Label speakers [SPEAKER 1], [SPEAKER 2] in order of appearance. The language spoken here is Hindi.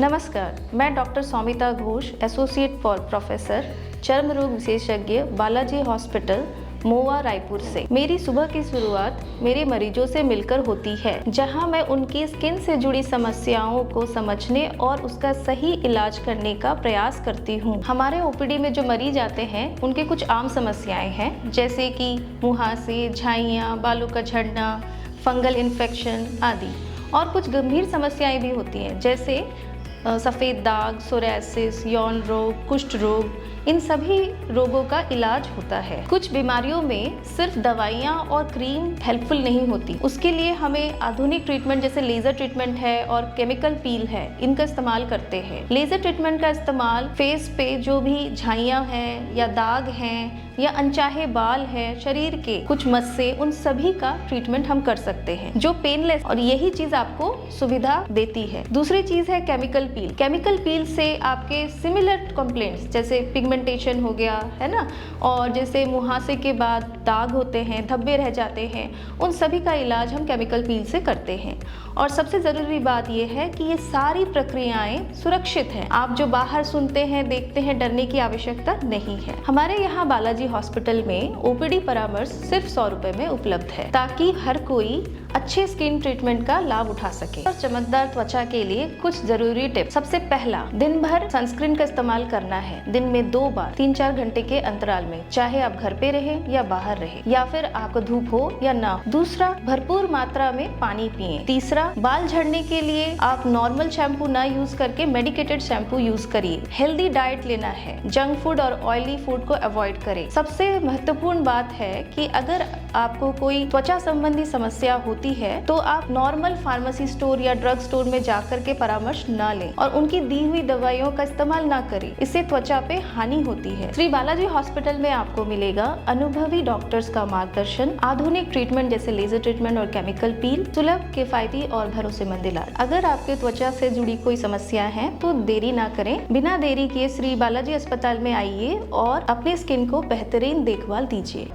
[SPEAKER 1] नमस्कार, मैं doctor Soumita Ghosh, associate professor, चर्म रोग विशेषज्ञ, बालाजी हॉस्पिटल, मोवा, रायपुर से। मेरी सुबह की शुरुआत मेरे मरीजों से मिलकर होती है, जहां मैं उनकी स्किन से जुड़ी समस्याओं को समझने और उसका सही इलाज करने का प्रयास करती हूं। हमारे ओपीडी में जो मरीज आते हैं, उनके कुछ आम समस्याएं हैं, जैसे कि मुहासे, झाइयाँ, बालों का झड़ना, फंगल इन्फेक्शन आदि। और कुछ गंभीर समस्याएं भी होती हैं, जैसे सफ़ेद दाग, सोरियासिस, यौन रोग, कुष्ठ रोग। इन सभी रोगों का इलाज होता है। कुछ बीमारियों में सिर्फ दवाइयाँ और क्रीम हेल्पफुल नहीं होती, उसके लिए हमें आधुनिक ट्रीटमेंट जैसे लेज़र ट्रीटमेंट है और केमिकल पील है, इनका इस्तेमाल करते हैं। लेज़र ट्रीटमेंट का इस्तेमाल फेस पे जो भी झाइयाँ हैं या दाग हैं या अनचाहे बाल हैं, शरीर के कुछ मस्से, उन सभी का ट्रीटमेंट हम कर सकते हैं, जो पेनलेस, और यही चीज आपको सुविधा देती है। दूसरी चीज है केमिकल पील। केमिकल पील से आपके सिमिलर कंप्लेंट्स जैसे पिगमेंटेशन हो गया है ना, और जैसे मुहासे के बाद दाग होते हैं, धब्बे रह जाते हैं, उन सभी का इलाज हम केमिकल पील से करते हैं। और सबसे ज़रूरी बात यह है कि ये सारी प्रक्रियाएं सुरक्षित हैं। आप जो बाहर सुनते हैं, देखते हैं, डरने की आवश्यकता नहीं है। हमारे यहाँ बालाजी हॉस्पिटल में ओपीडी परामर्श सिर्फ 100 रुपए में उपलब्ध है, ताकि हर कोई अच्छे स्किन ट्रीटमेंट का लाभ उठा सके। और चमकदार त्वचा के लिए कुछ जरूरी टिप्स। सबसे पहला, दिन भर सनस्क्रीन का इस्तेमाल करना है, दिन में 2 बार 3-4 घंटे के अंतराल में, चाहे आप घर पे रहे या बाहर रहे, या फिर आपको धूप हो या ना हो। दूसरा, भरपूर मात्रा में पानी पिए। तीसरा, बाल झड़ने के लिए आप नॉर्मल शैम्पू ना यूज करके मेडिकेटेड शैम्पू यूज करिए। हेल्दी डाइट लेना है, जंक फूड और ऑयली फूड को अवॉइड करें। सबसे महत्वपूर्ण बात है कि अगर आपको कोई त्वचा संबंधी समस्या होती है, तो आप नॉर्मल फार्मेसी स्टोर या ड्रग स्टोर में जाकर के परामर्श ना लें और उनकी दी हुई दवाइयों का इस्तेमाल ना करें, इससे त्वचा पे हानि होती है। श्री बालाजी हॉस्पिटल में आपको मिलेगा अनुभवी डॉक्टर्स का मार्गदर्शन, आधुनिक ट्रीटमेंट जैसे लेजर ट्रीटमेंट और केमिकल पील, सुलभ, किफायती और भरोसेमंद इलाज। अगर आपके त्वचा से जुड़ी कोई समस्या है तो देरी ना करें, बिना देरी किए श्री बालाजी अस्पताल में आइए और अपने स्किन को बेहतरीन देखभाल दीजिए।